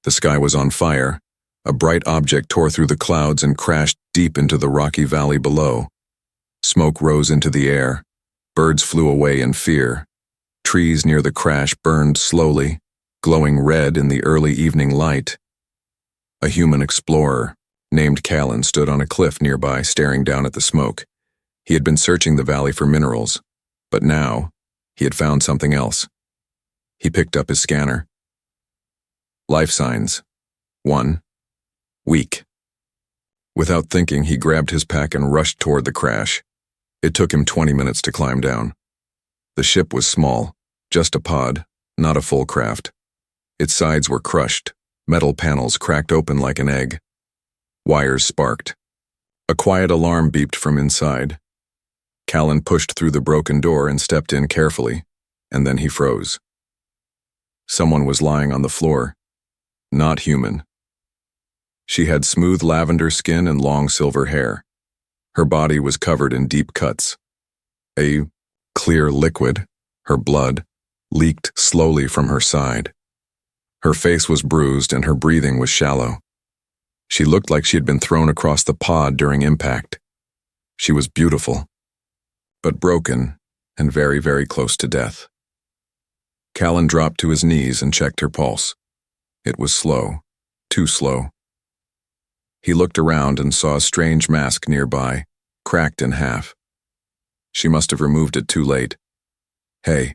The sky was on fire. A bright object tore through the clouds and crashed deep into the rocky valley below. Smoke rose into the air. Birds flew away in fear. Trees near the crash burned slowly, glowing red in the early evening light. A human explorer, named Callan, stood on a cliff nearby, staring down at the smoke. He had been searching the valley for minerals, but now he had found something else. He picked up his scanner. Life signs. 1. Weak. Without thinking, he grabbed his pack and rushed toward the crash. It took him 20 minutes to climb down. The ship was small, just a pod, not a full craft. Its sides were crushed, metal panels cracked open like an egg. Wires sparked. A quiet alarm beeped from inside. Callan pushed through the broken door and stepped in carefully, and then he froze. Someone was lying on the floor. Not human. She had smooth lavender skin and long silver hair. Her body was covered in deep cuts. A clear liquid, her blood, leaked slowly from her side. Her face was bruised and her breathing was shallow. She looked like she had been thrown across the pod during impact. She was beautiful, but broken and very, very close to death. Callan dropped to his knees and checked her pulse. It was slow, too slow. He looked around and saw a strange mask nearby, cracked in half. She must have removed it too late. "Hey,"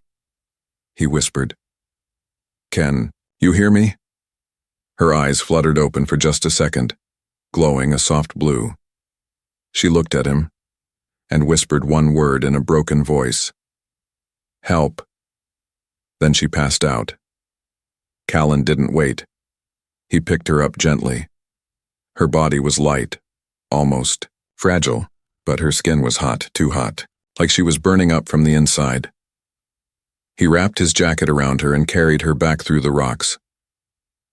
he whispered. "Can you hear me?" Her eyes fluttered open for just a second, glowing a soft blue. She looked at him and whispered one word in a broken voice. "Help." Then she passed out. Callan didn't wait. He picked her up gently. Her body was light, almost fragile, but her skin was hot, too hot, like she was burning up from the inside. He wrapped his jacket around her and carried her back through the rocks.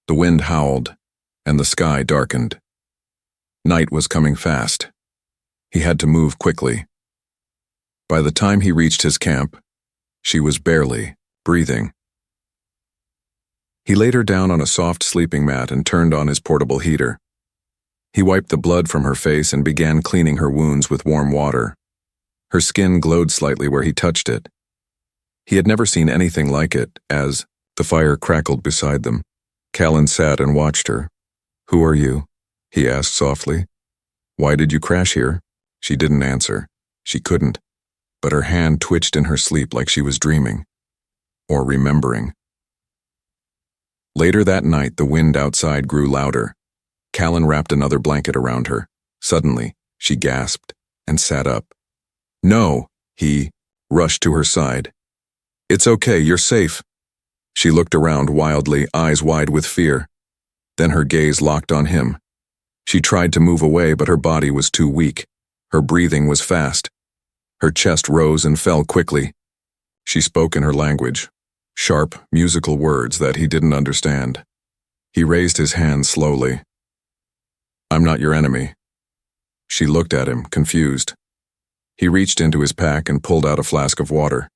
The wind howled, and the sky darkened. Night was coming fast. He had to move quickly. By the time he reached his camp, she was barely breathing. He laid her down on a soft sleeping mat and turned on his portable heater. He wiped the blood from her face and began cleaning her wounds with warm water. Her skin glowed slightly where he touched it. He had never seen anything like it. As the fire crackled beside them, Callan sat and watched her. "Who are you?" he asked softly. "Why did you crash here?" She didn't answer. She couldn't, but her hand twitched in her sleep like she was dreaming, or remembering. Later that night, the wind outside grew louder. Callan wrapped another blanket around her. Suddenly, she gasped and sat up. "No!" He rushed to her side. "It's okay, you're safe." She looked around wildly, eyes wide with fear. Then her gaze locked on him. She tried to move away, but her body was too weak. Her breathing was fast. Her chest rose and fell quickly. She spoke in her language, sharp, musical words that he didn't understand. He raised his hand slowly. "I'm not your enemy." She looked at him, confused. He reached into his pack and pulled out a flask of water.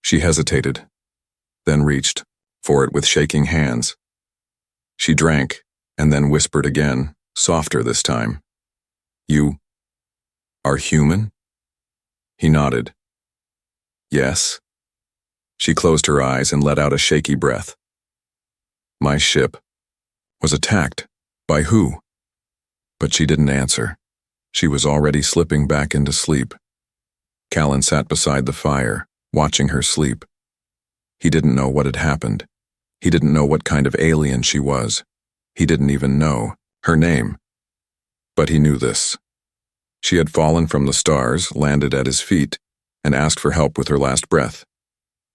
She hesitated, then reached for it with shaking hands. She drank, and then whispered again, softer this time. "You are human?" He nodded. "Yes." She closed her eyes and let out a shaky breath. "My ship was attacked. By who?" But she didn't answer. She was already slipping back into sleep. Callan sat beside the fire, watching her sleep. He didn't know what had happened. He didn't know what kind of alien she was. He didn't even know her name. But he knew this. She had fallen from the stars, landed at his feet, and asked for help with her last breath.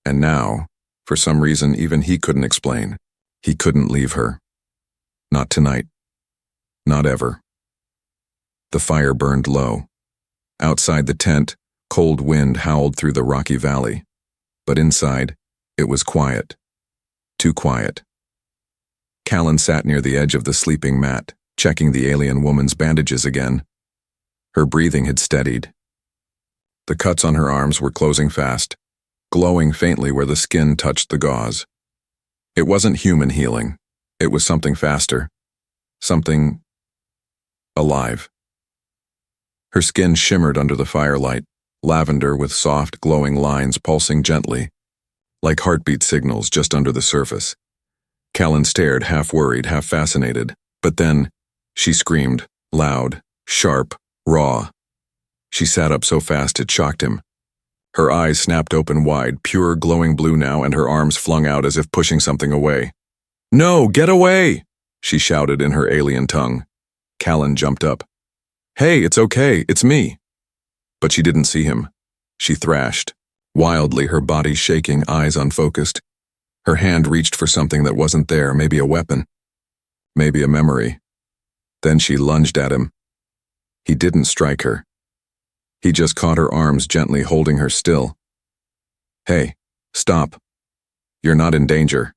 And now, for some reason even he couldn't explain, he couldn't leave her. Not tonight. Not ever. The fire burned low. Outside the tent, cold wind howled through the rocky valley. But inside, it was quiet. Too quiet. Callan sat near the edge of the sleeping mat, checking the alien woman's bandages again. Her breathing had steadied. The cuts on her arms were closing fast, glowing faintly where the skin touched the gauze. It wasn't human healing. It was something faster. Something alive. Her skin shimmered under the firelight, lavender with soft, glowing lines pulsing gently, like heartbeat signals just under the surface. Callan stared, half worried, half fascinated. But then, she screamed, loud, sharp, raw. She sat up so fast it shocked him. Her eyes snapped open wide, pure glowing blue now, and her arms flung out as if pushing something away. "No, get away!" she shouted in her alien tongue. Callan jumped up. "Hey, it's okay, it's me." But she didn't see him. She thrashed, wildly, her body shaking, eyes unfocused. Her hand reached for something that wasn't there, maybe a weapon. Maybe a memory. Then she lunged at him. He didn't strike her. He just caught her arms, gently holding her still. "Hey, stop. You're not in danger."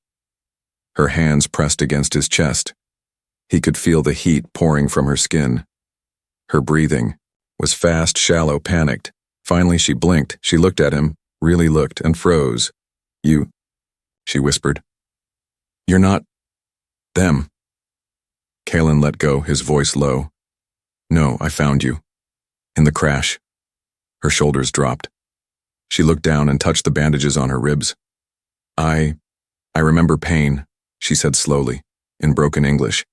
Her hands pressed against his chest. He could feel the heat pouring from her skin. Her breathing was fast, shallow, panicked. Finally she blinked. She looked at him, really looked, and froze. "You," she whispered. "You're not them." Callan let go, his voice low. "No, I found you. In the crash." Her shoulders dropped. She looked down and touched the bandages on her ribs. I remember pain," she said slowly, in broken English.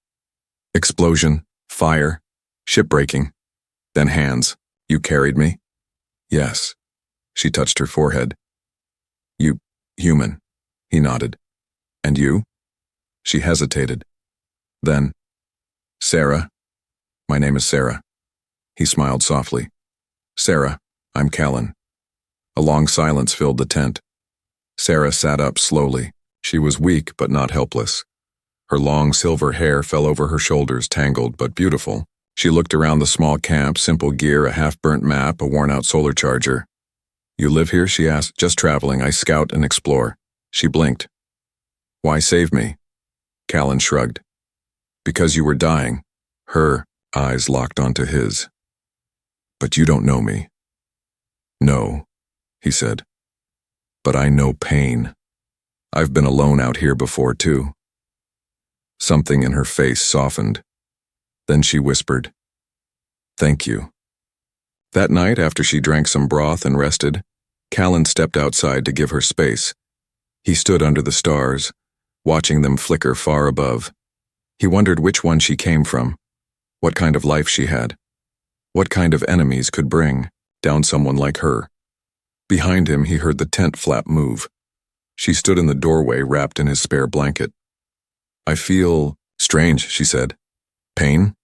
"Explosion, fire, shipbreaking, then hands. You carried me?" "Yes." She touched her forehead. "You, human," he nodded. "And you?" She hesitated. Then, "Sarah. My name is Sarah." He smiled softly. "Sarah, I'm Callan." A long silence filled the tent. Sarah sat up slowly. She was weak but not helpless. Her long silver hair fell over her shoulders, tangled but beautiful. She looked around the small camp, simple gear, a half-burnt map, a worn-out solar charger. "You live here?" she asked. "Just traveling. I scout and explore." She blinked. "Why save me?" Callan shrugged. "Because you were dying." Her eyes locked onto his. "But you don't know me." "No," he said. "But I know pain. I've been alone out here before, too." Something in her face softened. Then she whispered, "Thank you." That night, after she drank some broth and rested, Callan stepped outside to give her space. He stood under the stars, watching them flicker far above. He wondered which one she came from, what kind of life she had, what kind of enemies could bring down someone like her. Behind him, he heard the tent flap move. She stood in the doorway, wrapped in his spare blanket. "I feel strange," she said. "Pain?"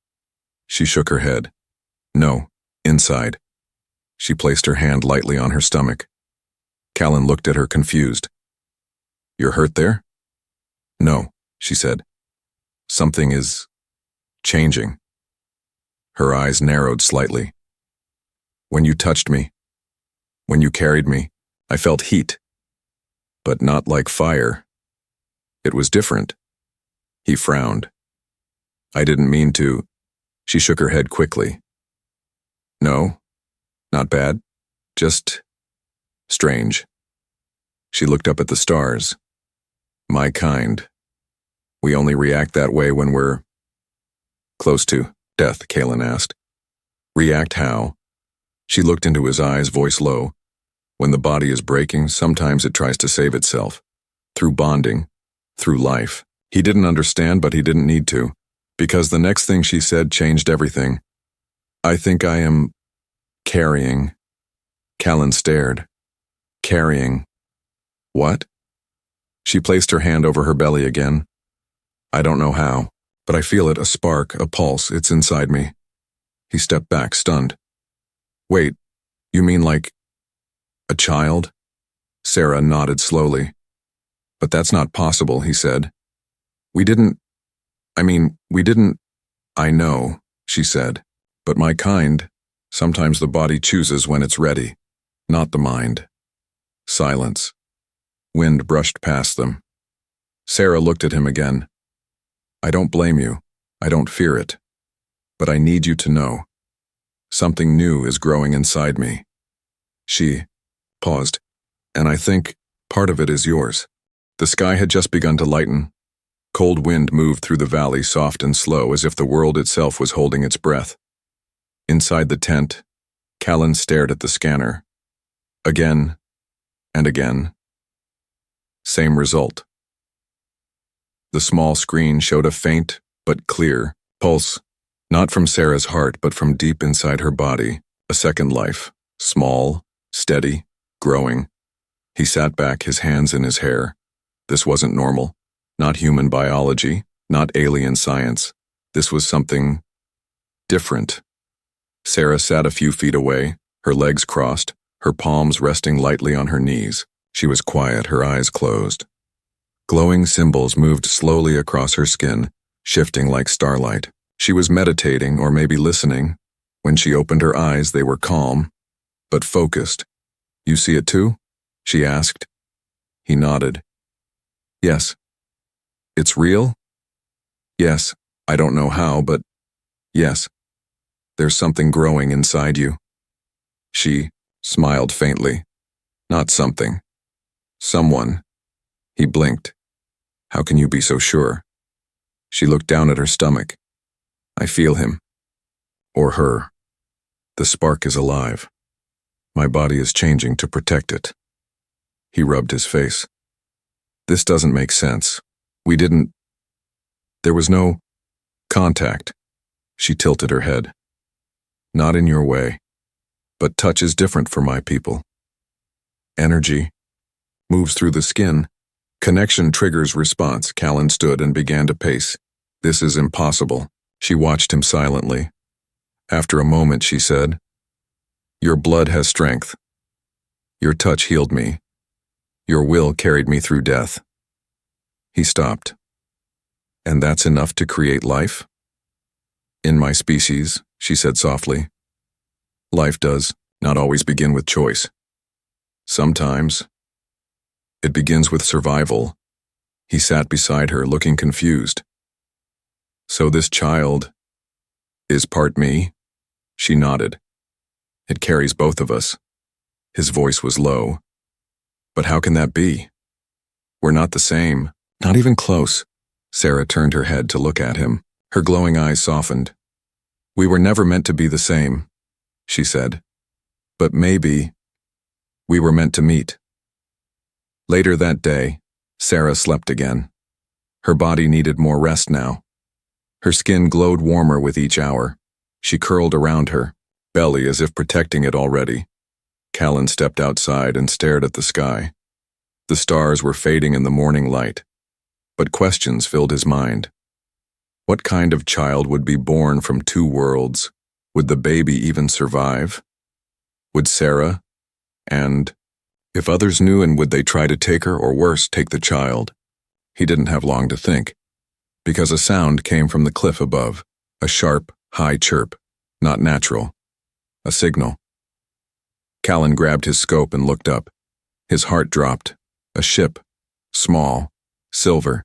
She shook her head. "No, inside." She placed her hand lightly on her stomach. Callan looked at her, confused. "You're hurt there?" "No," she said. "Something is changing." Her eyes narrowed slightly. "When you touched me, when you carried me, I felt heat. But not like fire. It was different." He frowned. "I didn't mean to." She shook her head quickly. "No, not bad. Just strange." She looked up at the stars. "My kind. We only react that way when we're close to death," Callan asked. "React how?" She looked into his eyes, voice low. "When the body is breaking, sometimes it tries to save itself. Through bonding. Through life." He didn't understand, but he didn't need to, because the next thing she said changed everything. "I think I am carrying." Callan stared. "Carrying. What?" She placed her hand over her belly again. "I don't know how, but I feel it, a spark, a pulse, it's inside me." He stepped back, stunned. "Wait, you mean like a child?" Sarah nodded slowly. "But that's not possible," he said. We didn't. "I know," she said. "But my kind, sometimes the body chooses when it's ready, not the mind." Silence. Wind brushed past them. Sarah looked at him again. "I don't blame you. I don't fear it. But I need you to know. Something new is growing inside me." She paused. "And I think part of it is yours." The sky had just begun to lighten. Cold wind moved through the valley, soft and slow, as if the world itself was holding its breath. Inside the tent, Callan stared at the scanner. Again and again. Same result. The small screen showed a faint but clear pulse, not from Sarah's heart but from deep inside her body, a second life, small, steady, growing. He sat back, his hands in his hair. This wasn't normal, not human biology, not alien science. This was something different. Sarah sat a few feet away, her legs crossed, her palms resting lightly on her knees. She was quiet, her eyes closed. Glowing symbols moved slowly across her skin, shifting like starlight. She was meditating, or maybe listening. When she opened her eyes, they were calm, but focused. "You see it too?" she asked. He nodded. "Yes." "It's real?" "Yes. I don't know how, but yes. There's something growing inside you." She smiled faintly. "Not something. Someone." He blinked. "How can you be so sure?" She looked down at her stomach. "I feel him. Or her. The spark is alive. My body is changing to protect it." He rubbed his face. "This doesn't make sense. We didn't. There was no contact." She tilted her head. "Not in your way. But touch is different for my people. Energy moves through the skin. Connection triggers response." Callan stood and began to pace. "This is impossible." She watched him silently. After a moment, she said, "Your blood has strength. Your touch healed me. Your will carried me through death." He stopped. "And that's enough to create life?" "In my species," she said softly. "Life does not always begin with choice. Sometimes it begins with survival." He sat beside her, looking confused. "So this child is part me?" She nodded. "It carries both of us." His voice was low. "But how can that be? We're not the same, not even close." Sarah turned her head to look at him. Her glowing eyes softened. "We were never meant to be the same," she said. "But maybe we were meant to meet." Later that day, Sarah slept again. Her body needed more rest now. Her skin glowed warmer with each hour. She curled around her belly as if protecting it already. Callan stepped outside and stared at the sky. The stars were fading in the morning light, but questions filled his mind. What kind of child would be born from two worlds? Would the baby even survive? Would Sarah? And if others knew, and would they try to take her, or worse, take the child? He didn't have long to think, because a sound came from the cliff above, a sharp, high chirp, not natural, a signal. Callan grabbed his scope and looked up. His heart dropped. A ship, small, silver,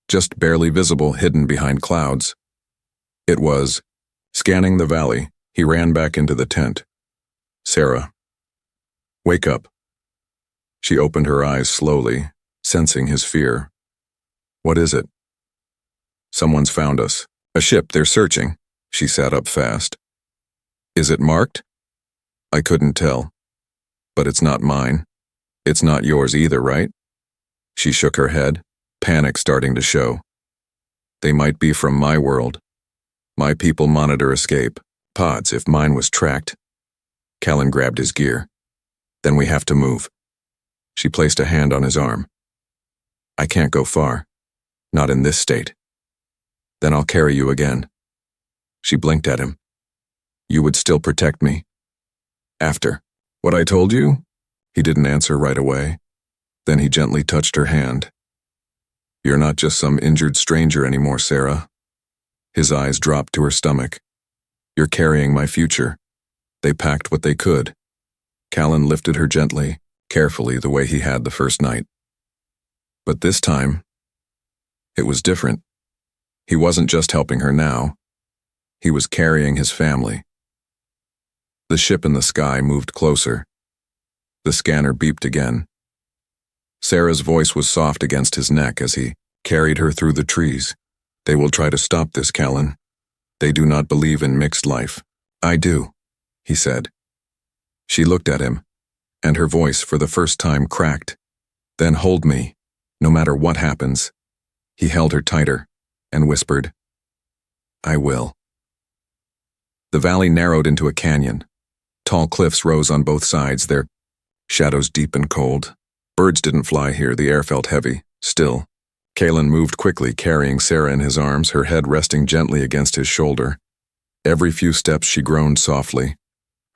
just barely visible, hidden behind clouds. It was. Scanning the valley, he ran back into the tent. "Sarah, wake up." She opened her eyes slowly, sensing his fear. "What is it?" "Someone's found us. A ship, they're searching." She sat up fast. "Is it marked?" "I couldn't tell. But it's not mine. It's not yours either, right?" She shook her head, panic starting to show. "They might be from my world. My people monitor escape pods. If mine was tracked." Callan grabbed his gear. "Then we have to move." She placed a hand on his arm. "I can't go far. Not in this state." "Then I'll carry you again." She blinked at him. "You would still protect me?" "After what I told you?" He didn't answer right away. Then he gently touched her hand. "You're not just some injured stranger anymore, Sarah." His eyes dropped to her stomach. "You're carrying my future." They packed what they could. Callan lifted her gently, carefully, the way he had the first night. But this time, it was different. He wasn't just helping her now. He was carrying his family. The ship in the sky moved closer. The scanner beeped again. Sarah's voice was soft against his neck as he carried her through the trees. They will try to stop this, Callan. They do not believe in mixed life. I do, he said. She looked at him, and her voice for the first time cracked. Then hold me, no matter what happens. He held her tighter and whispered, I will. The valley narrowed into a canyon. Tall cliffs rose on both sides, their shadows deep and cold. Birds didn't fly here, the air felt heavy, still. Callan moved quickly, carrying Sarah in his arms, her head resting gently against his shoulder. Every few steps she groaned softly.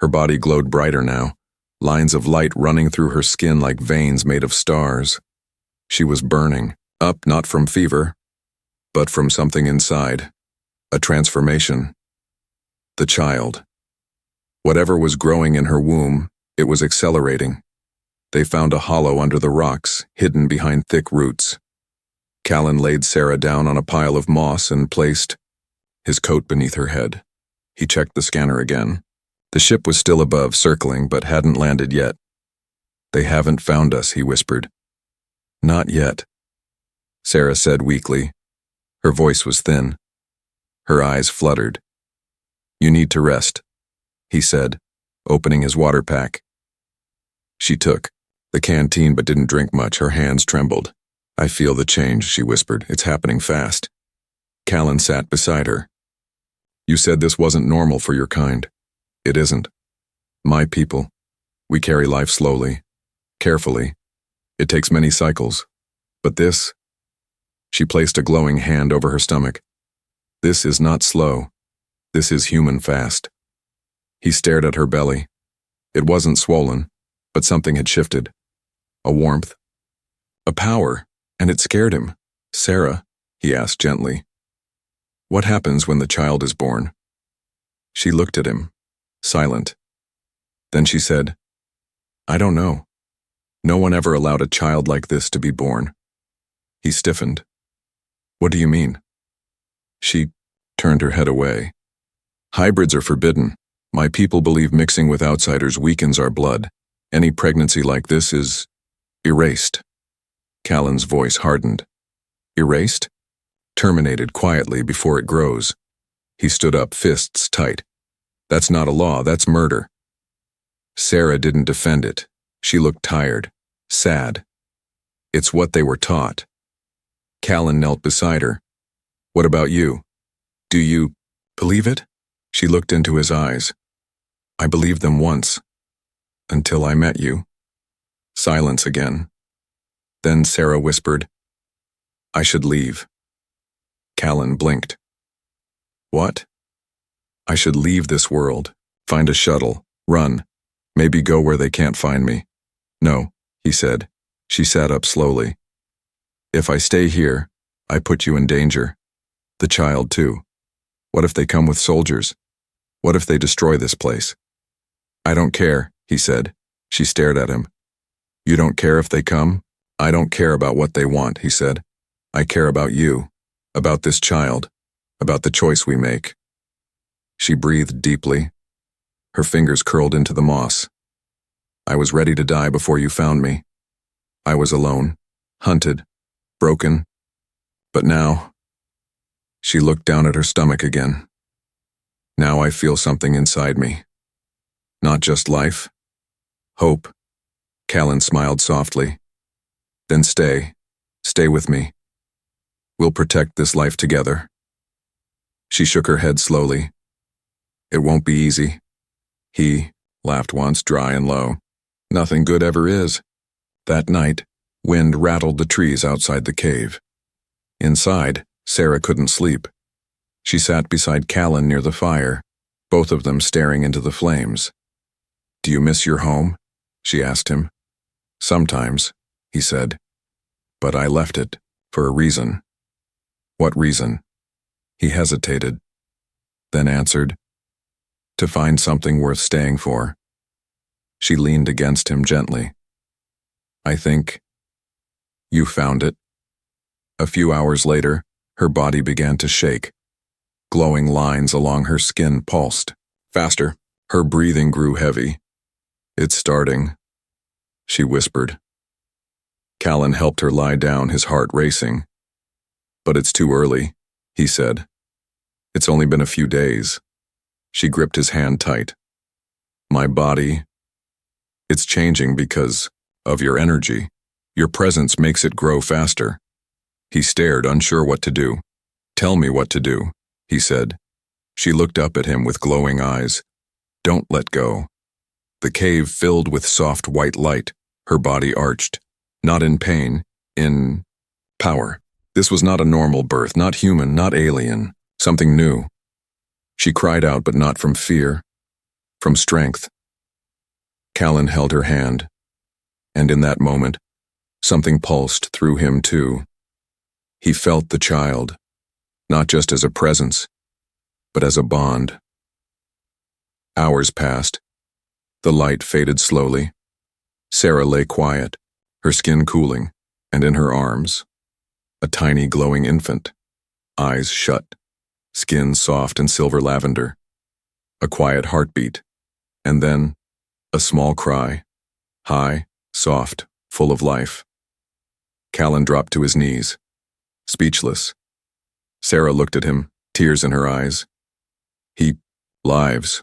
Her body glowed brighter now, lines of light running through her skin like veins made of stars. She was burning, up not from fever, but from something inside. A transformation. The child. Whatever was growing in her womb, it was accelerating. They found a hollow under the rocks, hidden behind thick roots. Callan laid Sarah down on a pile of moss and placed his coat beneath her head. He checked the scanner again. The ship was still above, circling, but hadn't landed yet. They haven't found us, he whispered. Not yet, Sarah said weakly. Her voice was thin. Her eyes fluttered. You need to rest, he said, opening his water pack. She took the canteen but didn't drink much. Her hands trembled. I feel the change, she whispered. It's happening fast. Callan sat beside her. You said this wasn't normal for your kind. It isn't. My people. We carry life slowly, carefully. It takes many cycles. But this? She placed a glowing hand over her stomach. This is not slow. This is human fast. He stared at her belly. It wasn't swollen, but something had shifted. A warmth. A power, and it scared him. Sarah, he asked gently, what happens when the child is born? She looked at him, silent. Then she said, I don't know. No one ever allowed a child like this to be born. He stiffened. What do you mean? She turned her head away. Hybrids are forbidden. My people believe mixing with outsiders weakens our blood. Any pregnancy like this is erased. Callan's voice hardened. Erased? Terminated quietly before it grows. He stood up, fists tight. That's not a law, that's murder. Sarah didn't defend it. She looked tired, sad. It's what they were taught. Callan knelt beside her. What about you? Do you believe it? She looked into his eyes. I believed them once. Until I met you. Silence again. Then Sarah whispered, I should leave. Callan blinked. What? I should leave this world, find a shuttle, run, maybe go where they can't find me. No, he said. She sat up slowly. If I stay here, I put you in danger. The child, too. What if they come with soldiers? What if they destroy this place? I don't care, he said. She stared at him. You don't care if they come? I don't care about what they want, he said. I care about you, about this child, about the choice we make. She breathed deeply. Her fingers curled into the moss. I was ready to die before you found me. I was alone, hunted, broken. But now, she looked down at her stomach again. Now I feel something inside me. Not just life. Hope. Callan smiled softly. Then stay with me. We'll protect this life together. She shook her head slowly. It won't be easy. He laughed once, dry and low. Nothing good ever is. That night, wind rattled the trees outside the cave. Inside, Sarah couldn't sleep. She sat beside Callan near the fire, both of them staring into the flames. Do you miss your home? She asked him. Sometimes, he said. But I left it, for a reason. What reason? He hesitated, then answered, to find something worth staying for. She leaned against him gently. I think you found it. A few hours later, her body began to shake. Glowing lines along her skin pulsed. Faster. Her breathing grew heavy. It's starting, she whispered. Callan helped her lie down, his heart racing. But it's too early, he said. It's only been a few days. She gripped his hand tight. My body, it's changing because of your energy. Your presence makes it grow faster. He stared, unsure what to do. Tell me what to do, he said. She looked up at him with glowing eyes. Don't let go. The cave filled with soft white light, her body arched. Not in pain, in power. This was not a normal birth, not human, not alien, something new. She cried out, but not from fear, from strength. Callan held her hand, and in that moment, something pulsed through him too. He felt the child, not just as a presence, but as a bond. Hours passed. The light faded slowly. Sarah lay quiet, her skin cooling, and in her arms, a tiny glowing infant, eyes shut, skin soft and silver lavender, a quiet heartbeat, and then a small cry, high, soft, full of life. Callan dropped to his knees, speechless. Sarah looked at him, tears in her eyes. Lives.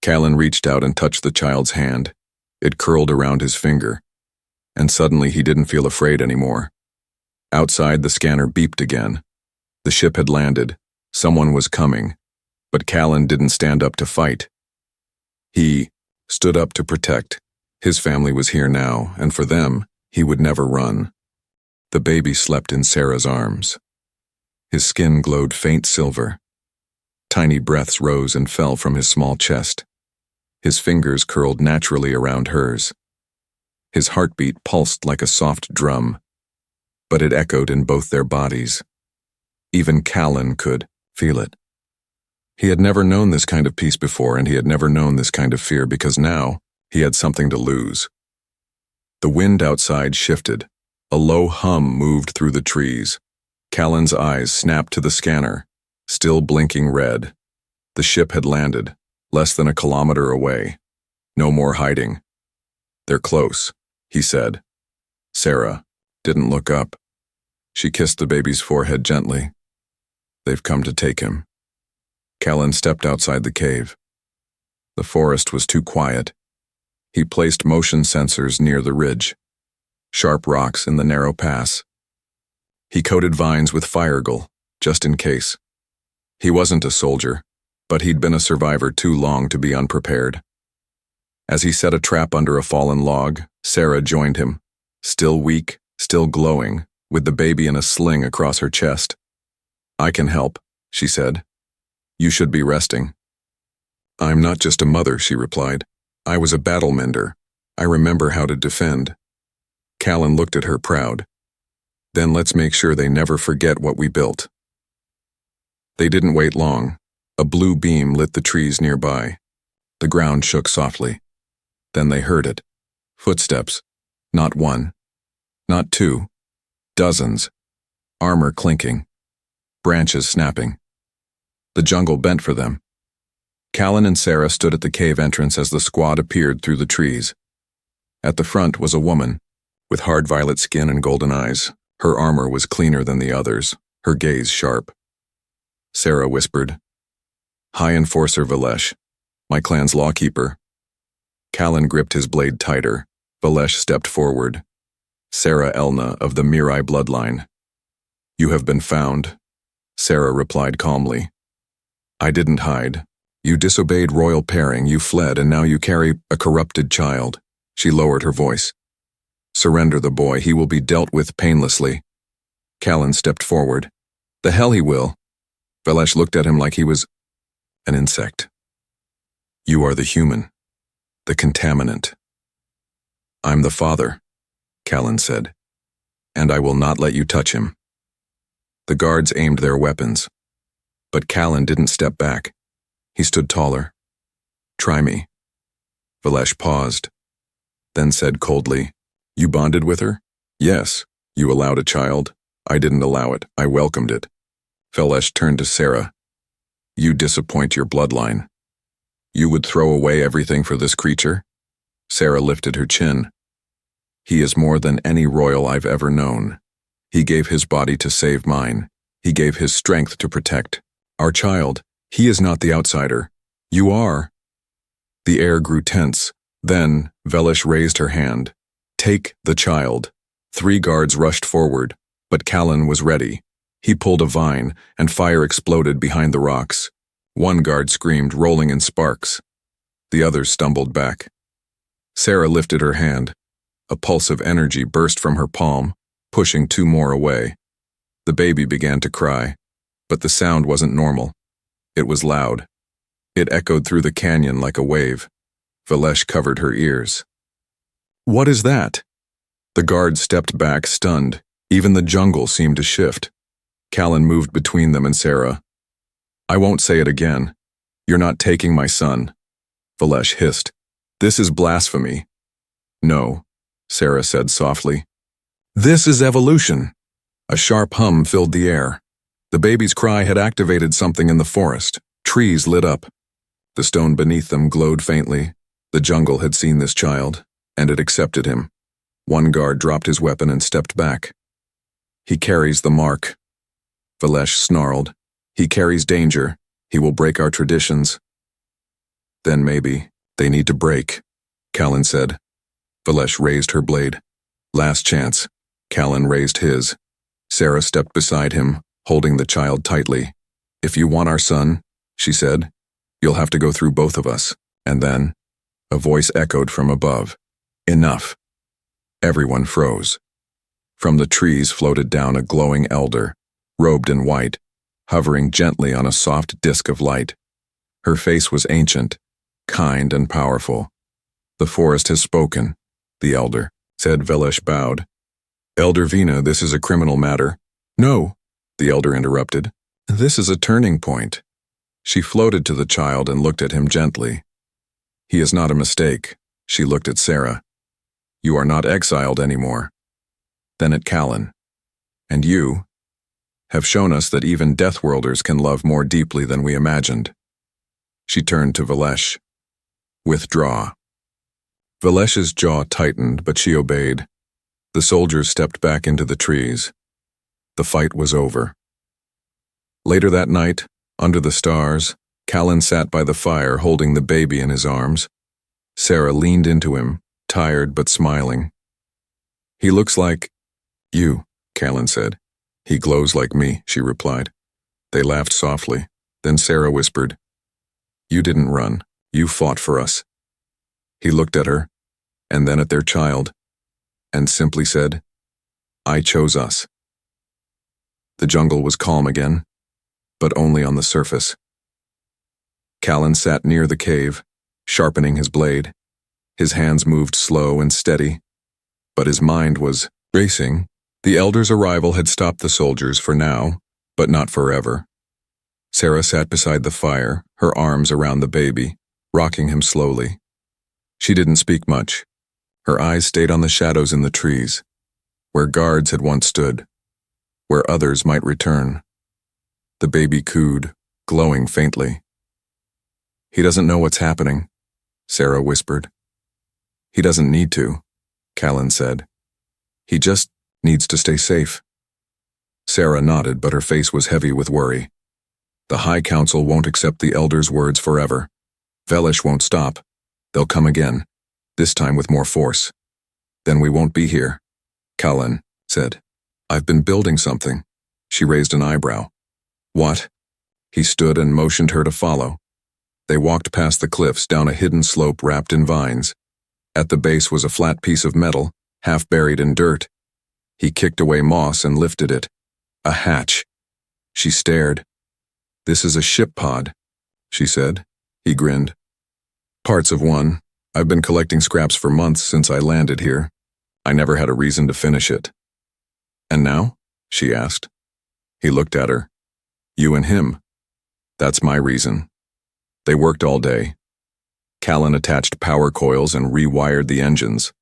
Callan reached out and touched the child's hand. It curled around his finger, and suddenly he didn't feel afraid anymore. Outside, the scanner beeped again. The ship had landed. Someone was coming, but Callan didn't stand up to fight. He stood up to protect. His family was here now, and for them, he would never run. The baby slept in Sarah's arms. His skin glowed faint silver. Tiny breaths rose and fell from his small chest. His fingers curled naturally around hers. His heartbeat pulsed like a soft drum, but it echoed in both their bodies. Even Callan could feel it. He had never known this kind of peace before, and he had never known this kind of fear because now he had something to lose. The wind outside shifted. A low hum moved through the trees. Callan's eyes snapped to the scanner, still blinking red. The ship had landed, less than a kilometer away. No more hiding. They're close, he said. Sarah didn't look up. She kissed the baby's forehead gently. They've come to take him. Callan stepped outside the cave. The forest was too quiet. He placed motion sensors near the ridge, sharp rocks in the narrow pass. He coated vines with firegall, just in case. He wasn't a soldier, but he'd been a survivor too long to be unprepared. As he set a trap under a fallen log, Sarah joined him, still weak, still glowing, with the baby in a sling across her chest. I can help, she said. You should be resting. I'm not just a mother, she replied. I was a battle mender. I remember how to defend. Callan looked at her proud. Then let's make sure they never forget what we built. They didn't wait long. A blue beam lit the trees nearby. The ground shook softly. Then they heard it. Footsteps. Not one. Not two. Dozens. Armor clinking. Branches snapping. The jungle bent for them. Callan and Sarah stood at the cave entrance as the squad appeared through the trees. At the front was a woman, with hard violet skin and golden eyes. Her armor was cleaner than the others, her gaze sharp. Sarah whispered, High Enforcer Valesh, my clan's lawkeeper. Callan gripped his blade tighter. Valesh stepped forward. Sarah Elna of the Mirai bloodline. You have been found, Sarah replied calmly. I didn't hide. You disobeyed royal pairing, you fled, and now you carry a corrupted child. She lowered her voice. Surrender the boy, he will be dealt with painlessly. Callan stepped forward. The hell he will. Valesh looked at him like he was an insect. You are the human, the contaminant. I'm the father, Callan said, and I will not let you touch him. The guards aimed their weapons, but Callan didn't step back. He stood taller. Try me. Valesh paused, then said coldly, You bonded with her? Yes. You allowed a child? I didn't allow it. I welcomed it. Valesh turned to Sarah. You disappoint your bloodline. You would throw away everything for this creature? Sarah lifted her chin. He is more than any royal I've ever known. He gave his body to save mine. He gave his strength to protect. Our child. He is not the outsider. You are. The air grew tense. Then, Velish raised her hand. Take the child. 3 guards rushed forward, but Callan was ready. He pulled a vine, and fire exploded behind the rocks. 1 guard screamed, rolling in sparks. The others stumbled back. Sarah lifted her hand. A pulse of energy burst from her palm, pushing 2 more away. The baby began to cry, but the sound wasn't normal. It was loud. It echoed through the canyon like a wave. Velish covered her ears. What is that? The guard stepped back, stunned. Even the jungle seemed to shift. Callan moved between them and Sarah. I won't say it again. You're not taking my son. Velish hissed. This is blasphemy. No, Sarah said softly. This is evolution. A sharp hum filled the air. The baby's cry had activated something in the forest. Trees lit up. The stone beneath them glowed faintly. The jungle had seen this child, and it accepted him. 1 guard dropped his weapon and stepped back. He carries the mark. Velish snarled. He carries danger. He will break our traditions. Then maybe they need to break, Callan said. Velish raised her blade. Last chance. Callan raised his. Sarah stepped beside him, holding the child tightly. If you want our son, she said, you'll have to go through both of us. And then, a voice echoed from above. Enough. Everyone froze. From the trees floated down a glowing elder, robed in white, hovering gently on a soft disk of light. Her face was ancient, kind and powerful. The forest has spoken, the elder said. Velish bowed. Elder Vina, this is a criminal matter. No, the elder interrupted. This is a turning point. She floated to the child and looked at him gently. He is not a mistake. She looked at Sarah. You are not exiled anymore. Then at Callan. And you have shown us that even Deathworlders can love more deeply than we imagined. She turned to Velish. Withdraw. Velish's jaw tightened, but she obeyed. The soldiers stepped back into the trees. The fight was over. Later that night, under the stars, Callan sat by the fire holding the baby in his arms. Sarah leaned into him, tired but smiling. He looks like you, Callan said. He glows like me, she replied. They laughed softly. Then Sarah whispered, You didn't run. You fought for us. He looked at her, and then at their child, and simply said, I chose us. The jungle was calm again, but only on the surface. Callan sat near the cave, sharpening his blade. His hands moved slow and steady, but his mind was racing. The elder's arrival had stopped the soldiers for now, but not forever. Sarah sat beside the fire, her arms around the baby, rocking him slowly. She didn't speak much. Her eyes stayed on the shadows in the trees, where guards had once stood, where others might return. The baby cooed, glowing faintly. He doesn't know what's happening, Sarah whispered. He doesn't need to, Callan said. He just needs to stay safe. Sarah nodded, but her face was heavy with worry. The High Council won't accept the Elder's words forever. Velish won't stop. They'll come again, this time with more force. Then we won't be here, Callan said. I've been building something. She raised an eyebrow. What? He stood and motioned her to follow. They walked past the cliffs down a hidden slope wrapped in vines. At the base was a flat piece of metal, half buried in dirt. He kicked away moss and lifted it. A hatch. She stared. This is a ship pod, she said. He grinned. Parts of one. I've been collecting scraps for months since I landed here. I never had a reason to finish it. And now? She asked. He looked at her. You and him. That's my reason. They worked all day. Callan attached power coils and rewired the engines.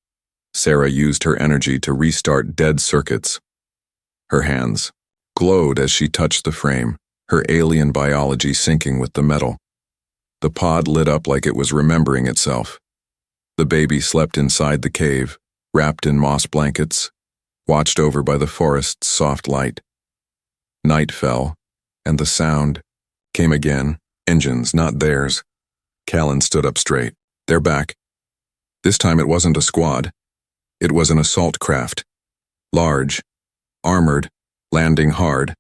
Sarah used her energy to restart dead circuits. Her hands glowed as she touched the frame, her alien biology syncing with the metal. The pod lit up like it was remembering itself. The baby slept inside the cave, wrapped in moss blankets, watched over by the forest's soft light. Night fell, and the sound came again. Engines, not theirs. Callan stood up straight. They're back. This time it wasn't a squad. It was an assault craft. Large, armored, landing hard.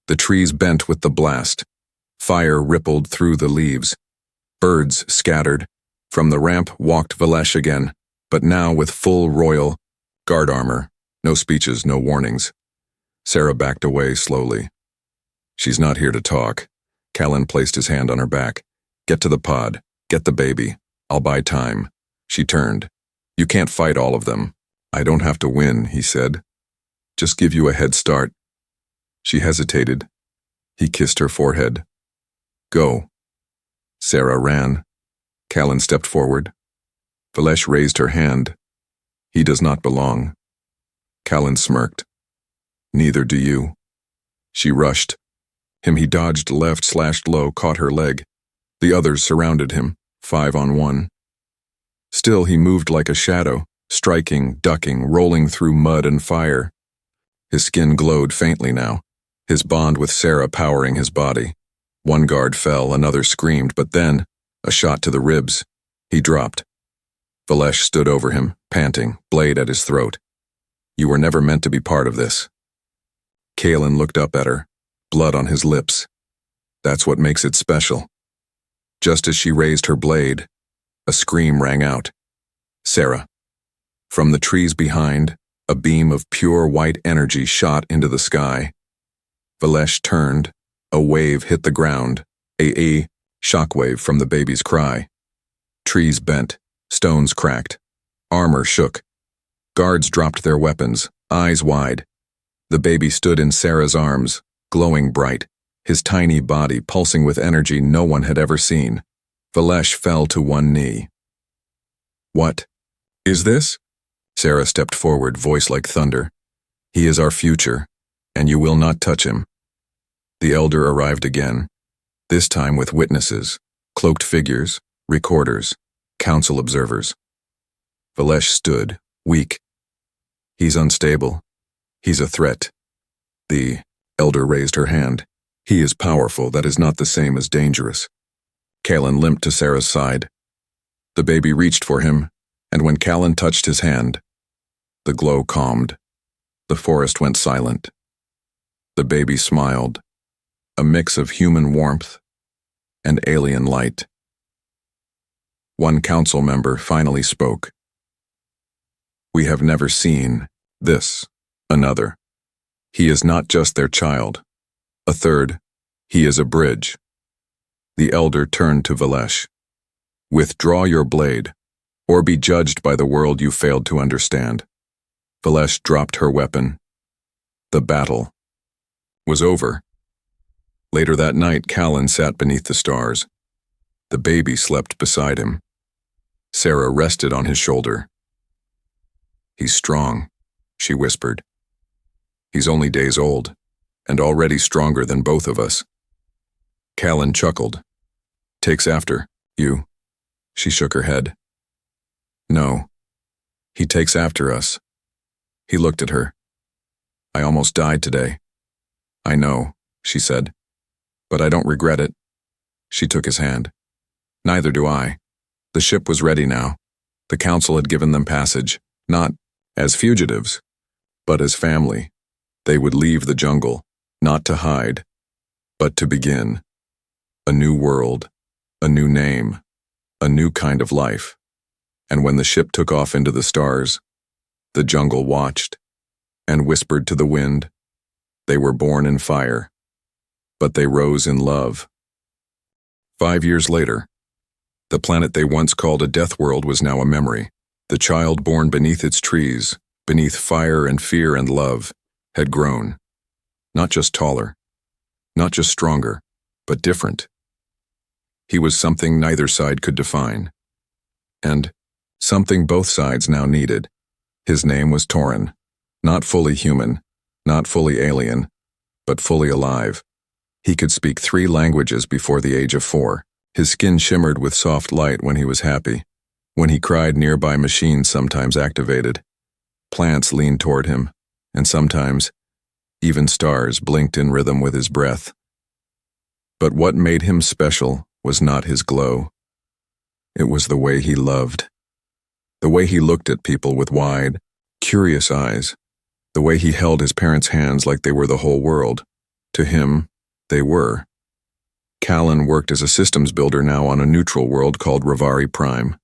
The trees bent with the blast. Fire rippled through the leaves. Birds scattered. From the ramp walked Valesh again, but now with full royal guard armor. No speeches, no warnings. Sarah backed away slowly. She's not here to talk. Callan placed his hand on her back. Get to the pod. Get the baby. I'll buy time. She turned. You can't fight all of them. I don't have to win, he said. Just give you a head start. She hesitated. He kissed her forehead. Go. Sarah ran. Callan stepped forward. Valesh raised her hand. He does not belong. Callan smirked. Neither do you. She rushed. He dodged left, slashed low, caught her leg. The others surrounded him, 5 on 1. Still he moved like a shadow, striking, ducking, rolling through mud and fire. His skin glowed faintly now, his bond with Sarah powering his body. One guard fell, another screamed, but then, a shot to the ribs. He dropped. Valesh stood over him, panting, blade at his throat. You were never meant to be part of this. Callan looked up at her, blood on his lips. That's what makes it special. Just as she raised her blade, a scream rang out. Sarah. From the trees behind, a beam of pure white energy shot into the sky. Valesh turned. A wave hit the ground. A shockwave from the baby's cry. Trees bent. Stones cracked. Armor shook. Guards dropped their weapons, eyes wide. The baby stood in Sarah's arms, glowing bright, his tiny body pulsing with energy no one had ever seen. Valesh fell to one knee. What is this? Sarah stepped forward, voice like thunder. He is our future, and you will not touch him. The elder arrived again, this time with witnesses, cloaked figures, recorders, council observers. Valesh stood, weak. He's unstable. He's a threat. The elder raised her hand. He is powerful, that is not the same as dangerous. Callan limped to Sarah's side. The baby reached for him, and when Callan touched his hand, the glow calmed. The forest went silent. The baby smiled, a mix of human warmth and alien light. One council member finally spoke. We have never seen this, another. He is not just their child. A third, he is a bridge. The elder turned to Valesh. Withdraw your blade, or be judged by the world you failed to understand. Valesh dropped her weapon. The battle was over. Later that night, Callan sat beneath the stars. The baby slept beside him. Sarah rested on his shoulder. He's strong, she whispered. He's only days old, and already stronger than both of us. Callan chuckled. Takes after you. She shook her head. No, he takes after us. He looked at her. I almost died today. I know, she said, but I don't regret it. She took his hand. Neither do I. The ship was ready now. The council had given them passage, not as fugitives, but as family. They would leave the jungle, not to hide, but to begin. A new world, a new name, a new kind of life. And when the ship took off into the stars, the jungle watched and whispered to the wind. They were born in fire, but they rose in love. 5 years later, the planet they once called a death world was now a memory. The child born beneath its trees, beneath fire and fear and love, had grown. Not just taller, not just stronger, but different. He was something neither side could define, and something both sides now needed. His name was Torin, not fully human, not fully alien, but fully alive. He could speak 3 languages before the age of 4. His skin shimmered with soft light when he was happy. When he cried, nearby machines sometimes activated. Plants leaned toward him, and sometimes Even stars blinked in rhythm with his breath. But what made him special was not his glow. It was the way he loved. The way he looked at people with wide, curious eyes. The way he held his parents' hands like they were the whole world. To him, they were. Callan worked as a systems builder now on a neutral world called Rivari Prime.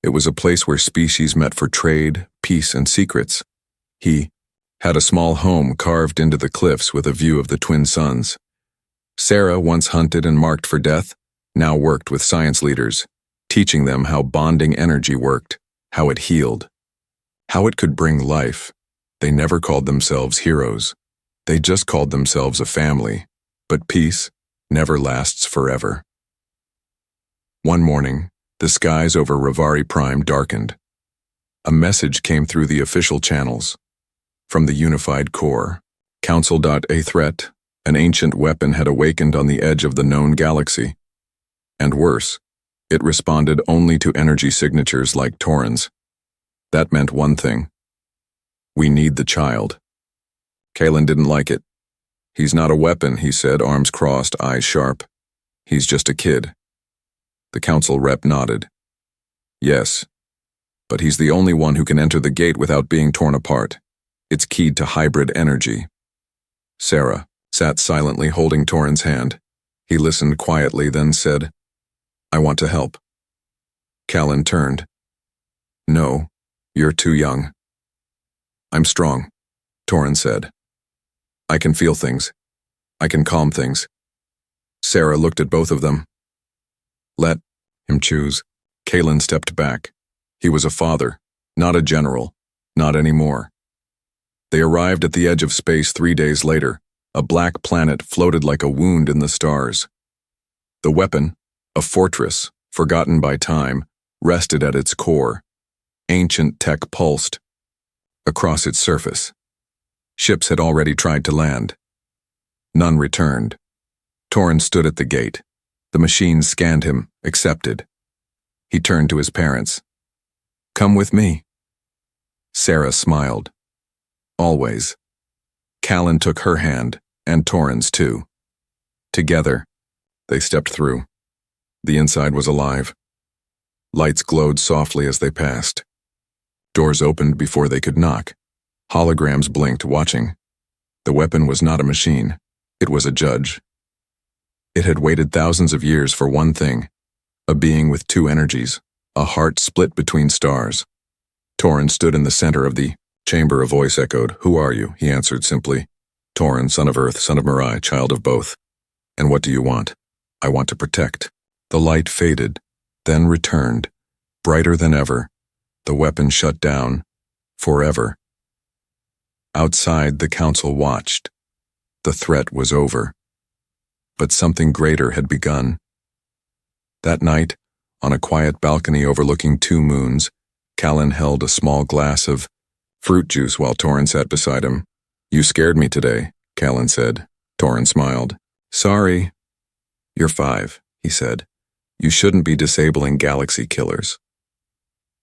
It was a place where species met for trade, peace, and secrets. He had a small home carved into the cliffs with a view of the twin suns. Sarah, once hunted and marked for death, now worked with science leaders, teaching them how bonding energy worked, how it healed, how it could bring life. They never called themselves heroes. They just called themselves a family. But peace never lasts forever. One morning, the skies over Rivari Prime darkened. A message came through the official channels. From the unified core, Council.A threat, an ancient weapon had awakened on the edge of the known galaxy. And worse, it responded only to energy signatures like Torrens. That meant one thing. We need the child. Callan didn't like it. He's not a weapon, he said, arms crossed, eyes sharp. He's just a kid. The council rep nodded. Yes, but he's the only one who can enter the gate without being torn apart. It's keyed to hybrid energy. Sarah sat silently holding Torrens' hand. He listened quietly, then said, I want to help. Callan turned. No, you're too young. I'm strong, Torrens said. I can feel things. I can calm things. Sarah looked at both of them. Let him choose. Callan stepped back. He was a father, not a general, not anymore. They arrived at the edge of space 3 days later. A black planet floated like a wound in the stars. The weapon, a fortress, forgotten by time, rested at its core. Ancient tech pulsed across its surface. Ships had already tried to land. None returned. Torrens stood at the gate. The machine scanned him, accepted. He turned to his parents. Come with me. Sarah smiled. Always. Callan took her hand, and Torrens too. Together, they stepped through. The inside was alive. Lights glowed softly as they passed. Doors opened before they could knock. Holograms blinked, watching. The weapon was not a machine. It was a judge. It had waited thousands of years for one thing, a being with two energies, a heart split between stars. Torrens stood in the center of the chamber. A voice echoed, Who are you? He answered simply, Torrens, son of Earth, son of Mirai, child of both. And what do you want? I want to protect. The light faded, then returned, brighter than ever. The weapon shut down, forever. Outside, the council watched. The threat was over. But something greater had begun. That night, on a quiet balcony overlooking 2 moons, Callan held a small glass of fruit juice while Torrens sat beside him. You scared me today, Callan said. Torrens smiled. Sorry. You're 5, he said. You shouldn't be disabling galaxy killers.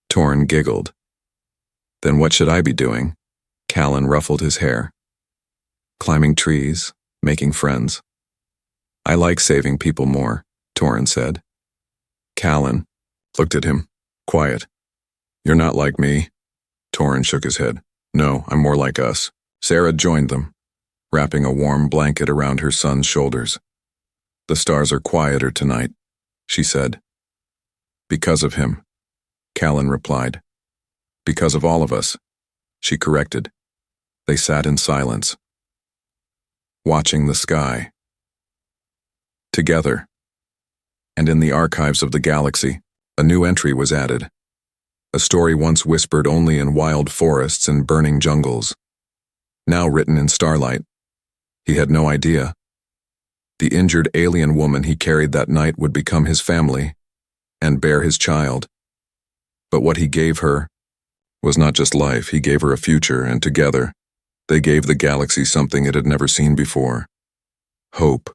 Torrens giggled. Then what should I be doing? Callan ruffled his hair. Climbing trees, making friends. I like saving people more, Torrens said. Callan looked at him, quiet. You're not like me. Torrens shook his head. No, I'm more like us. Sarah joined them, wrapping a warm blanket around her son's shoulders. The stars are quieter tonight, she said. Because of him, Callan replied. Because of all of us, she corrected. They sat in silence, watching the sky. Together. And in the archives of the galaxy, a new entry was added. A story once whispered only in wild forests and burning jungles. Now written in starlight. He had no idea. The injured alien woman he carried that night would become his family and bear his child. But what he gave her was not just life, he gave her a future, and together, they gave the galaxy something it had never seen before. Hope.